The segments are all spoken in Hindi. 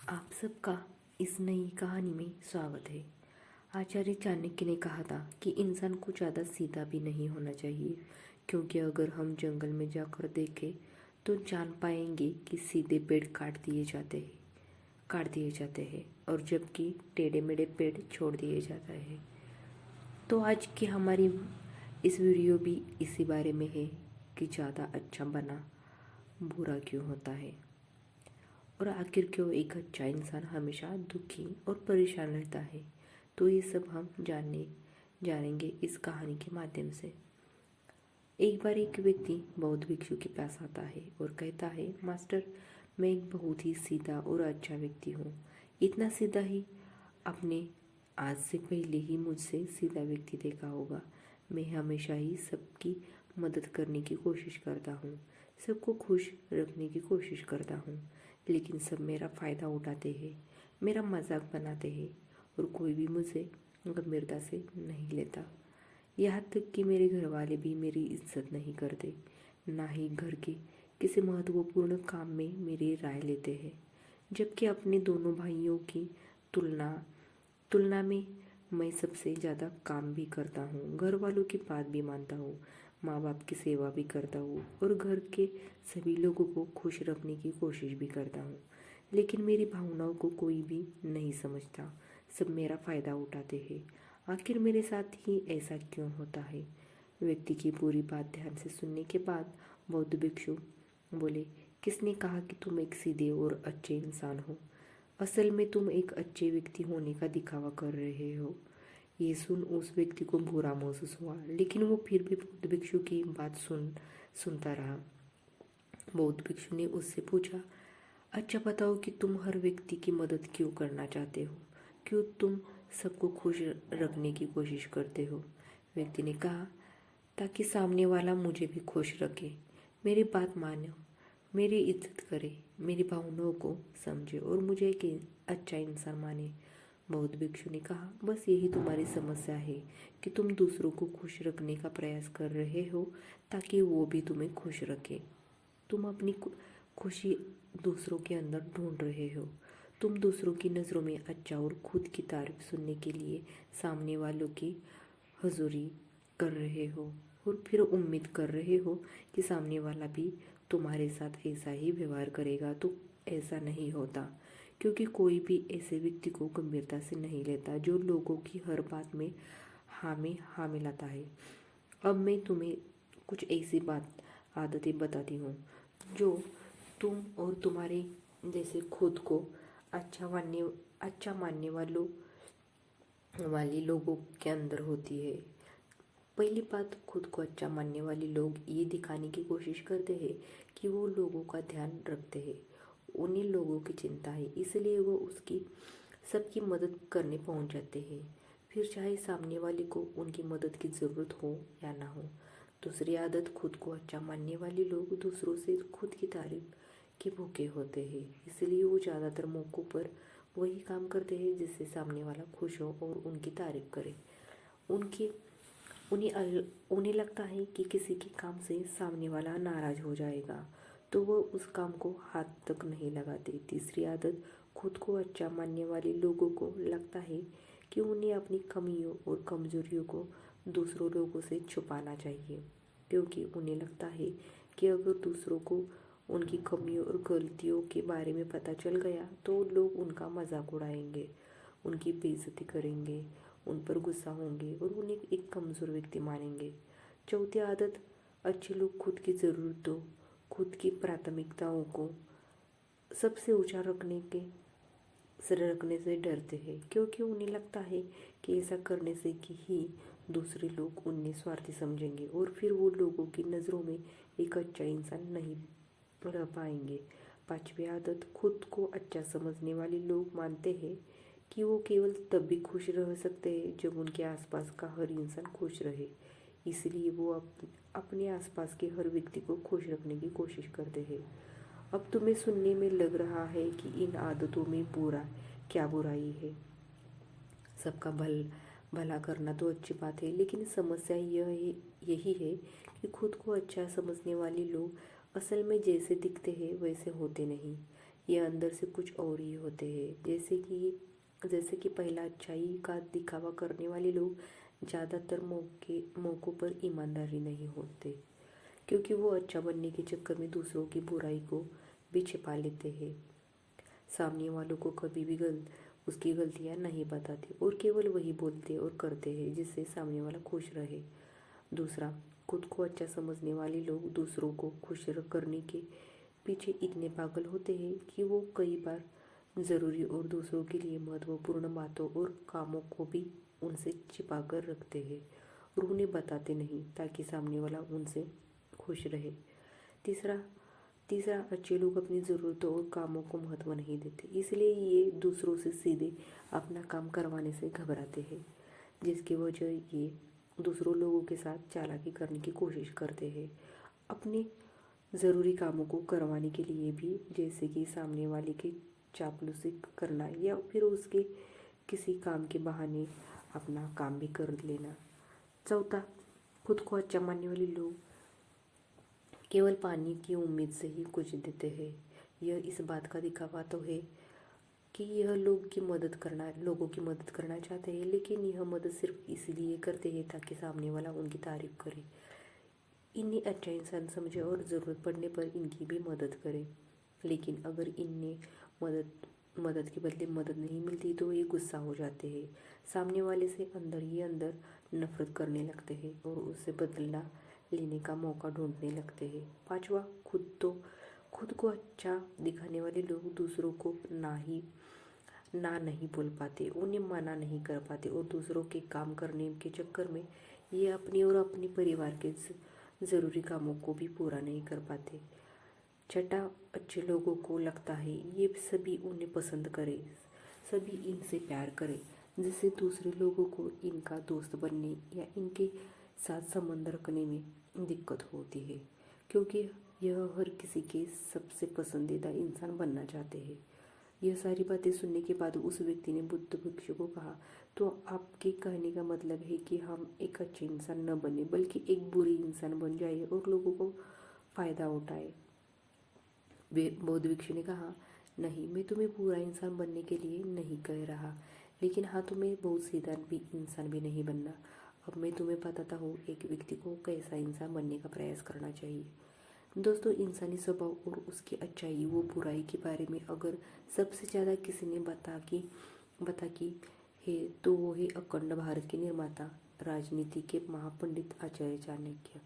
आप सबका इस नई कहानी में स्वागत है। आचार्य चाणक्य ने कहा था कि इंसान को ज़्यादा सीधा भी नहीं होना चाहिए, क्योंकि अगर हम जंगल में जाकर देखें तो जान पाएंगे कि सीधे पेड़ काट दिए जाते हैं और जबकि टेढ़े मेढ़े पेड़ छोड़ दिए जाता है। तो आज की हमारी इस वीडियो भी इसी बारे में है कि ज़्यादा अच्छा बना बुरा क्यों होता है और आखिर क्यों एक अच्छा इंसान हमेशा दुखी और परेशान रहता है। तो ये सब हम जानेंगे इस कहानी के माध्यम से। एक बार एक व्यक्ति बौद्ध भिक्षु के पास आता है और कहता है, मास्टर, मैं एक बहुत ही सीधा और अच्छा व्यक्ति हूँ। इतना सीधा ही आपने आज से पहले ही मुझसे सीधा व्यक्ति देखा होगा। मैं हमेशा ही सबकी मदद करने की कोशिश करता हूँ, सबको खुश रखने की कोशिश करता हूँ, लेकिन सब मेरा फ़ायदा उठाते हैं, मेरा मजाक बनाते हैं और कोई भी मुझे गंभीरता से नहीं लेता। यहाँ तक कि मेरे घर वाले भी मेरी इज्जत नहीं करते, ना ही घर के किसी महत्वपूर्ण काम में मेरी राय लेते हैं। जबकि अपने दोनों भाइयों की तुलना में मैं सबसे ज़्यादा काम भी करता हूँ, घर वालों की बात भी मानता हूँ, माँ बाप की सेवा भी करता हूँ और घर के सभी लोगों को खुश रखने की कोशिश भी करता हूँ। लेकिन मेरी भावनाओं को कोई भी नहीं समझता, सब मेरा फ़ायदा उठाते हैं। आखिर मेरे साथ ही ऐसा क्यों होता है? व्यक्ति की पूरी बात ध्यान से सुनने के बाद बौद्ध भिक्षु बोले, किसने कहा कि तुम एक सीधे और अच्छे इंसान हो? असल में तुम एक अच्छे व्यक्ति होने का दिखावा कर रहे हो। ये सुन उस व्यक्ति को बुरा महसूस हुआ, लेकिन वो फिर भी बौद्ध भिक्षु की बात सुनता रहा। बौद्ध भिक्षु ने उससे पूछा, अच्छा बताओ कि तुम हर व्यक्ति की मदद क्यों करना चाहते हो? क्यों तुम सबको खुश रखने की कोशिश करते हो? व्यक्ति ने कहा, ताकि सामने वाला मुझे भी खुश रखे, मेरी बात माने, मेरी इज्जत करे, मेरी भावनाओं को समझे और मुझे एक अच्छा इंसान माने। बौद्ध भिक्षु ने कहा, बस यही तुम्हारी समस्या है कि तुम दूसरों को खुश रखने का प्रयास कर रहे हो ताकि वो भी तुम्हें खुश रखे। तुम अपनी खुशी दूसरों के अंदर ढूंढ रहे हो। तुम दूसरों की नज़रों में अच्छा और खुद की तारीफ सुनने के लिए सामने वालों की हजूरी कर रहे हो और फिर उम्मीद कर रहे हो कि सामने वाला भी तुम्हारे साथ ऐसा ही व्यवहार करेगा। तो ऐसा नहीं होता, क्योंकि कोई भी ऐसे व्यक्ति को गंभीरता से नहीं लेता जो लोगों की हर बात में हाँ मिलाता है। अब मैं तुम्हें कुछ ऐसी आदतें बताती हूँ जो तुम और तुम्हारे जैसे खुद को अच्छा मानने वाली लोगों के अंदर होती है। पहली बात, खुद को अच्छा मानने वाले लोग ये दिखाने की कोशिश करते हैं कि वो लोगों का ध्यान रखते हैं, उन्हीं लोगों की चिंता है, इसलिए वो सबकी मदद करने पहुंच जाते हैं, फिर चाहे सामने वाले को उनकी मदद की ज़रूरत हो या ना हो। दूसरी आदत, खुद को अच्छा मानने वाले लोग दूसरों से खुद की तारीफ के भूखे होते हैं, इसलिए वो ज़्यादातर मौक़ों पर वही काम करते हैं जिससे सामने वाला खुश हो और उनकी तारीफ करे। उन्हें लगता है कि किसी के काम से सामने वाला नाराज़ हो जाएगा, तो वो उस काम को हाथ तक नहीं लगाते। तीसरी आदत, खुद को अच्छा मानने वाले लोगों को लगता है कि उन्हें अपनी कमियों और कमजोरियों को दूसरों लोगों से छुपाना चाहिए, क्योंकि उन्हें लगता है कि अगर दूसरों को उनकी कमियों और गलतियों के बारे में पता चल गया तो लोग उनका मजाक उड़ाएंगे, उनकी बेइज्जती करेंगे, उन पर गुस्सा होंगे और उन्हें एक कमज़ोर व्यक्ति मानेंगे। चौथी आदत, अच्छे लोग खुद की ज़रूरतों, खुद की प्राथमिकताओं को सबसे ऊंचा रखने से डरते हैं, क्योंकि उन्हें लगता है कि ऐसा करने से कि ही दूसरे लोग उन्हें स्वार्थी समझेंगे और फिर वो लोगों की नज़रों में एक अच्छा इंसान नहीं रह पाएंगे। पांचवी आदत, खुद को अच्छा समझने वाले लोग मानते हैं कि वो केवल तब भी खुश रह सकते हैं जब उनके आसपास का हर इंसान खुश रहे, इसलिए वो अपने आसपास के हर व्यक्ति को खुश रखने की कोशिश करते हैं। अब तुम्हें सुनने में लग रहा है कि इन आदतों में क्या बुराई है? सबका भला करना तो अच्छी बात है, लेकिन समस्या यही है कि खुद को अच्छा समझने वाले लोग असल में जैसे दिखते हैं वैसे होते नहीं। ये अंदर से कुछ और ही होते हैं। जैसे कि पहला अच्छाई का दिखावा करने वाले लोग ज़्यादातर मौक़ों पर ईमानदारी नहीं होते, क्योंकि वो अच्छा बनने के चक्कर में दूसरों की बुराई को भी छिपा लेते हैं। सामने वालों को कभी भी उसकी गलतियाँ नहीं बताते और केवल वही बोलते और करते हैं जिससे सामने वाला खुश रहे। दूसरा, खुद को अच्छा समझने वाले लोग दूसरों को खुश करने के पीछे इतने पागल होते हैं कि वो कई बार ज़रूरी और दूसरों के लिए महत्वपूर्ण बातों और कामों को भी उनसे छिपा कर रखते हैं और उन्हें बताते नहीं, ताकि सामने वाला उनसे खुश रहे। तीसरा तीसरा अच्छे लोग अपनी ज़रूरतों और कामों को महत्व नहीं देते, इसलिए ये दूसरों से सीधे अपना काम करवाने से घबराते हैं, जिसकी वजह ये दूसरों लोगों के साथ चालाकी करने की कोशिश करते हैं अपने ज़रूरी कामों को करवाने के लिए भी, जैसे कि सामने वाले की चापलूसी करना या फिर उसके किसी काम के बहाने अपना काम भी कर लेना। चौथा, खुद को अच्छा मानने वाले लोग केवल पानी की उम्मीद से ही कुछ देते हैं। यह इस बात का दिखावा तो है कि यह लोगों की मदद करना चाहते हैं, लेकिन यह मदद सिर्फ इसलिए करते हैं ताकि सामने वाला उनकी तारीफ करे, इन्हें अच्छा इंसान समझे और ज़रूरत पड़ने पर इनकी भी मदद करे। लेकिन अगर इन्हें मदद के बदले मदद नहीं मिलती तो ये गुस्सा हो जाते हैं, सामने वाले से अंदर ही अंदर नफरत करने लगते हैं और उससे बदला लेने का मौका ढूंढने लगते हैं। पांचवा, खुद को अच्छा दिखाने वाले लोग दूसरों को ना नहीं बोल पाते, उन्हें मना नहीं कर पाते और दूसरों के काम करने के चक्कर में ये अपनी और अपने परिवार के ज़रूरी कामों को भी पूरा नहीं कर पाते। छठा, अच्छे लोगों को लगता है ये सभी उन्हें पसंद करें, सभी इनसे प्यार करें, जिससे दूसरे लोगों को इनका दोस्त बनने या इनके साथ संबंध रखने में दिक्कत होती है, क्योंकि यह हर किसी के सबसे पसंदीदा इंसान बनना चाहते हैं। यह सारी बातें सुनने के बाद उस व्यक्ति ने बुद्ध भिक्षु को कहा, तो आपके कहने का मतलब है कि हम एक अच्छे इंसान न बने बल्कि एक बुरी इंसान बन जाए और लोगों को फ़ायदा उठाए। बौद्ध भिक्षु ने कहा, नहीं, मैं तुम्हें बुरा इंसान बनने के लिए नहीं कह रहा, लेकिन हाँ, तुम्हें बहुत सीधा भी इंसान भी नहीं बनना। अब मैं तुम्हें बताता हूँ एक व्यक्ति को कैसा इंसान बनने का प्रयास करना चाहिए। दोस्तों, इंसानी स्वभाव और उसकी अच्छाई व बुराई के बारे में अगर सबसे ज़्यादा किसी ने बता की है तो वो है अखंड भारत के निर्माता, राजनीति के महापंडित आचार्य चाणक्य,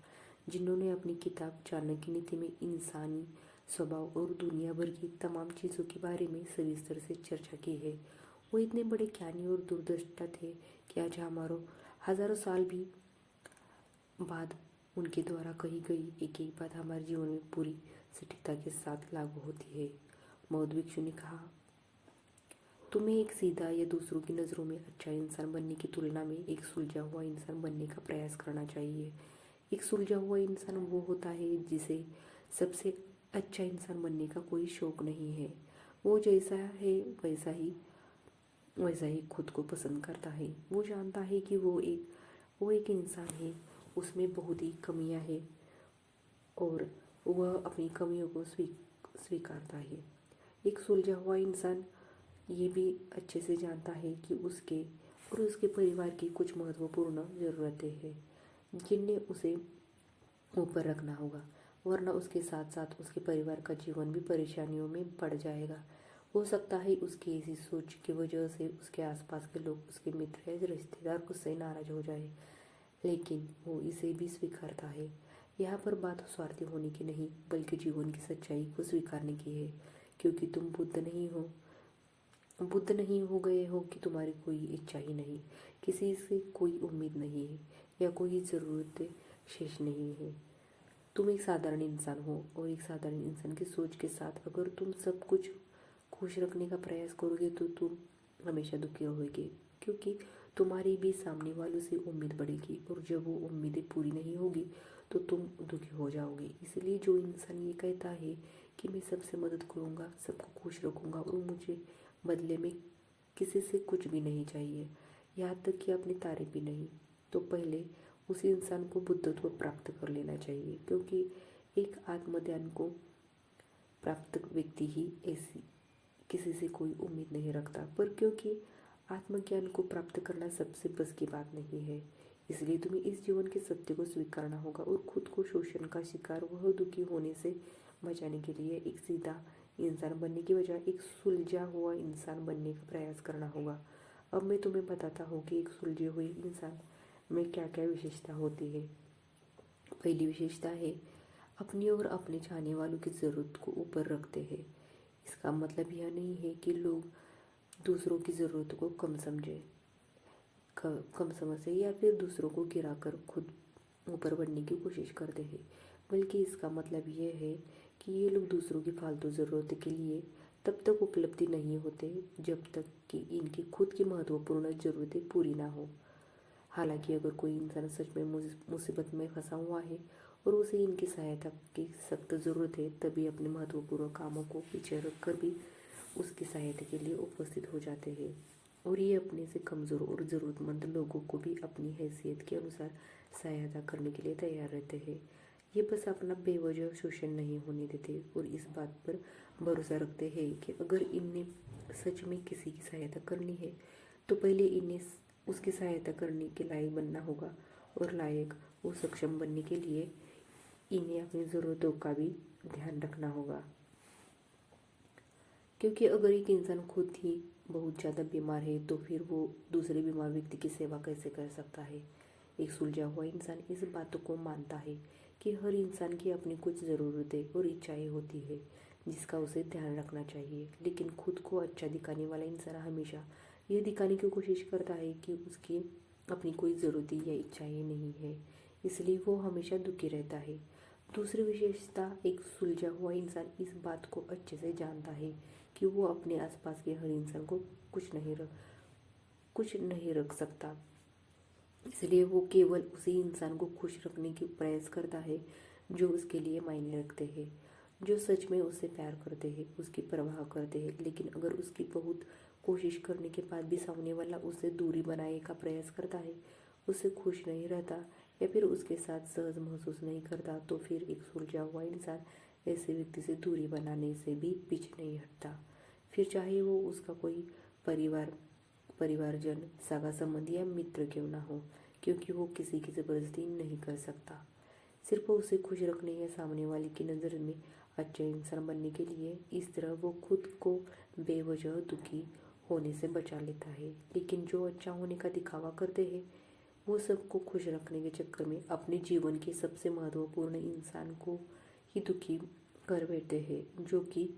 जिन्होंने अपनी किताब चाणक्य नीति में इंसानी स्वभाव और दुनिया भर की तमाम चीज़ों के बारे में सविस्तर से चर्चा की है। वो इतने बड़े ज्ञानी और दूरदृष्टा थे कि आज हज़ारों साल भी बाद उनके द्वारा कही गई एक एक बात हमारे जीवन में पूरी सटीकता के साथ लागू होती है। बौद्ध भिक्षु ने कहा, तुम्हें एक सीधा या दूसरों की नज़रों में अच्छा इंसान बनने की तुलना में एक सुलझा हुआ इंसान बनने का प्रयास करना चाहिए। एक सुलझा हुआ इंसान वो होता है जिसे सबसे अच्छा इंसान बनने का कोई शौक नहीं है। वो जैसा है वैसा ही खुद को पसंद करता है। वो जानता है कि वो एक इंसान है, उसमें बहुत ही कमियां हैं और वह अपनी कमियों को स्वीकारता है। एक सुलझा हुआ इंसान ये भी अच्छे से जानता है कि उसके और उसके परिवार की कुछ महत्वपूर्ण ज़रूरतें हैं जिन्हें उसे ऊपर रखना होगा, वरना उसके साथ साथ उसके परिवार का जीवन भी परेशानियों में पड़ जाएगा। हो सकता है उसकी ऐसी सोच की वजह से उसके आसपास के लोग, उसके मित्र या रिश्तेदार उससे नाराज हो जाए, लेकिन वो इसे भी स्वीकारता है। यहाँ पर बात स्वार्थी होने की नहीं बल्कि जीवन की सच्चाई को स्वीकारने की है, क्योंकि तुम बुद्ध नहीं हो गए हो कि तुम्हारी कोई इच्छा ही नहीं, किसी से कोई उम्मीद नहीं है या कोई ज़रूरत शेष नहीं है। तुम एक साधारण इंसान हो और एक साधारण इंसान की सोच के साथ अगर तुम सब कुछ खुश रखने का प्रयास करोगे तो तुम हमेशा दुखी रहोगे, क्योंकि तुम्हारी भी सामने वालों से उम्मीद बढ़ेगी और जब वो उम्मीदें पूरी नहीं होगी तो तुम दुखी हो जाओगे। इसलिए जो इंसान ये कहता है कि मैं सबसे मदद करूँगा, सबको खुश रखूँगा और मुझे बदले में किसी से कुछ भी नहीं चाहिए, यहाँ तक कि अपनी तारीफ भी नहीं, तो पहले उसी इंसान को बुद्धत्व प्राप्त कर लेना चाहिए, क्योंकि एक आत्मज्ञान को प्राप्त व्यक्ति ही किसी से कोई उम्मीद नहीं रखता, पर क्योंकि आत्मज्ञान को प्राप्त करना सबसे बस की बात नहीं है, इसलिए तुम्हें इस जीवन के सत्य को स्वीकारना होगा और खुद को शोषण का शिकार वह दुखी होने से बचाने के लिए एक सीधा इंसान बनने की बजाय एक सुलझा हुआ इंसान बनने का प्रयास करना होगा। अब मैं तुम्हें बताता हूँ कि एक सुलझे हुए इंसान में क्या क्या विशेषता होती है। पहली विशेषता है अपनी और अपने चाहने वालों की ज़रूरत को ऊपर रखते हैं। इसका मतलब यह नहीं है कि लोग दूसरों की ज़रूरत को कम समझते या फिर दूसरों को गिराकर खुद ऊपर बढ़ने की कोशिश करते हैं, बल्कि इसका मतलब यह है कि ये लोग दूसरों की फालतू ज़रूरत के लिए तब तक उपलब्धि नहीं होते जब तक कि इनकी खुद की महत्वपूर्ण ज़रूरतें पूरी ना हो। हालांकि अगर कोई इंसान सच में मुसीबत में फंसा हुआ है और उसे इनकी सहायता की सख्त ज़रूरत है, तभी अपने महत्वपूर्ण कामों को पीछे रखकर भी उसकी सहायता के लिए उपस्थित हो जाते हैं और ये अपने से कमज़ोर और ज़रूरतमंद लोगों को भी अपनी हैसियत के अनुसार सहायता करने के लिए तैयार रहते हैं। ये बस अपना बेवजह शोषण नहीं होने देते और इस बात पर भरोसा रखते हैं कि अगर इन्हें सच में किसी की सहायता करनी है तो पहले इन्हें उसकी सहायता करने के लायक बनना होगा और लायक वो सक्षम बनने के लिए इन्हें अपनी ज़रूरतों का भी ध्यान रखना होगा। क्योंकि अगर एक इंसान खुद ही बहुत ज़्यादा बीमार है तो फिर वो दूसरे बीमार व्यक्ति की सेवा कैसे कर सकता है। एक सुलझा हुआ इंसान इस बात को मानता है कि हर इंसान की अपनी कुछ ज़रूरतें और इच्छाएं होती है जिसका उसे ध्यान रखना चाहिए, लेकिन खुद को अच्छा दिखाने वाला इंसान हमेशा यह दिखाने की कोशिश करता है कि उसकी अपनी कोई ज़रूरतें या इच्छाएं नहीं है, इसलिए वो हमेशा दुखी रहता है। दूसरी विशेषता, एक सुलझा हुआ इंसान इस बात को अच्छे से जानता है कि वो अपने आसपास के हर इंसान को कुछ नहीं रख सकता, इसलिए वो केवल उसी इंसान को खुश रखने की प्रयास करता है जो उसके लिए मायने रखते हैं, जो सच में उसे प्यार करते हैं, उसकी परवाह करते हैं। लेकिन अगर उसकी बहुत कोशिश करने के बाद भी सामने वाला उससे दूरी बनाने का प्रयास करता है, उससे खुश नहीं रहता या फिर उसके साथ सहज महसूस नहीं करता, तो फिर एक सुलझा हुआ इंसान ऐसे व्यक्ति से दूरी बनाने से भी पीछे नहीं हटता, फिर चाहे वो उसका कोई परिवारजन, सगा संबंधी या मित्र क्यों ना हो, क्योंकि वो किसी की ज़बरदस्ती नहीं कर सकता। सिर्फ उसे खुश रखने या सामने वाले की नज़र में अच्छा इंसान बनने के लिए इस तरह वो खुद को बेवजह दुखी होने से बचा लेता है। लेकिन जो अच्छा होने का दिखावा करते हैं वो सबको खुश रखने के चक्कर में अपने जीवन के सबसे महत्वपूर्ण इंसान को ही दुखी कर बैठते हैं, जो कि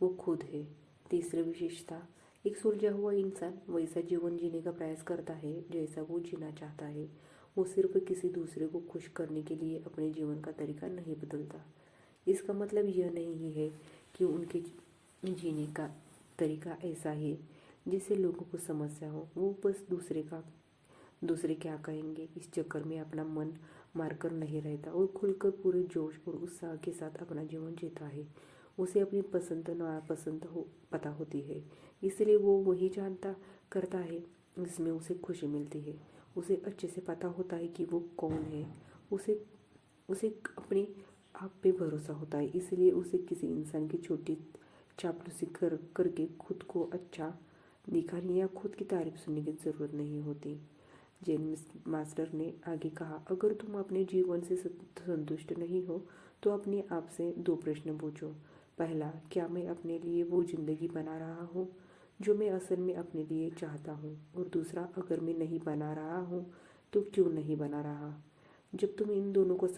वो खुद है। तीसरी विशेषता, एक सुलझा हुआ इंसान वैसा जीवन जीने का प्रयास करता है जैसा वो जीना चाहता है। वो सिर्फ किसी दूसरे को खुश करने के लिए अपने जीवन का तरीका नहीं बदलता। इसका मतलब यह नहीं है कि उनके जीने का तरीका ऐसा है जिससे लोगों को समस्या हो। वो बस दूसरे क्या कहेंगे इस चक्कर में अपना मन मारकर नहीं रहता और खुलकर पूरे जोश और उत्साह के साथ अपना जीवन जीता है। उसे अपनी पसंद नापसंद पता होती है, इसलिए वो वही जानता करता है जिसमें उसे खुशी मिलती है। उसे अच्छे से पता होता है कि वो कौन है। उसे अपने आप पे भरोसा होता है, इसलिए उसे किसी इंसान की छोटी चापलूसी करके खुद को अच्छा दिखाने या खुद की तारीफ सुनने की ज़रूरत नहीं होती। जैन मास्टर ने आगे कहा, अगर तुम अपने जीवन से संतुष्ट नहीं हो तो अपने आप से दो प्रश्न पूछो। पहला, क्या मैं अपने लिए वो ज़िंदगी बना रहा हूँ जो मैं असल में अपने लिए चाहता हूँ, और दूसरा, अगर मैं नहीं बना रहा हूँ तो क्यों नहीं बना रहा। जब तुम इन दोनों को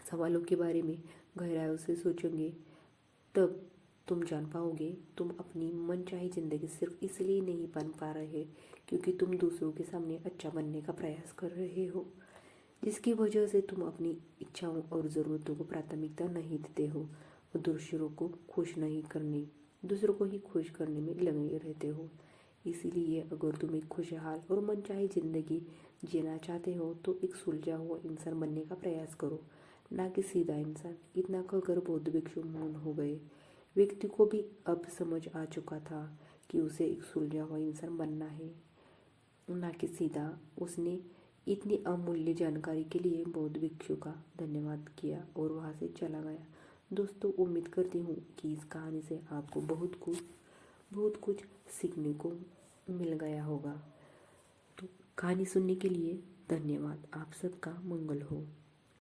सवालों के बारे में गहराई से सोचोगे तब तुम जान पाओगे तुम अपनी मनचाही ज़िंदगी सिर्फ इसलिए नहीं बन पा रहे क्योंकि तुम दूसरों के सामने अच्छा बनने का प्रयास कर रहे हो, जिसकी वजह से तुम अपनी इच्छाओं और ज़रूरतों को प्राथमिकता नहीं देते हो और दूसरों को ही खुश करने में लगे रहते हो। इसीलिए अगर तुम एक खुशहाल और मनचाही ज़िंदगी जीना चाहते हो तो एक सुलझा हुआ इंसान बनने का प्रयास करो, ना कि सीधा इंसान। इतना कहकर बौद्ध भिक्षु मौन हो गए। व्यक्ति को भी अब समझ आ चुका था कि उसे एक सुलझा हुआ इंसान बनना है, ना कि सीधा। उसने इतनी अमूल्य जानकारी के लिए बौद्ध भिक्षु का धन्यवाद किया और वहाँ से चला गया। दोस्तों उम्मीद करती हूँ कि इस कहानी से आपको बहुत कुछ सीखने को मिल गया होगा। तो कहानी सुनने के लिए धन्यवाद। आप सबका मंगल हो।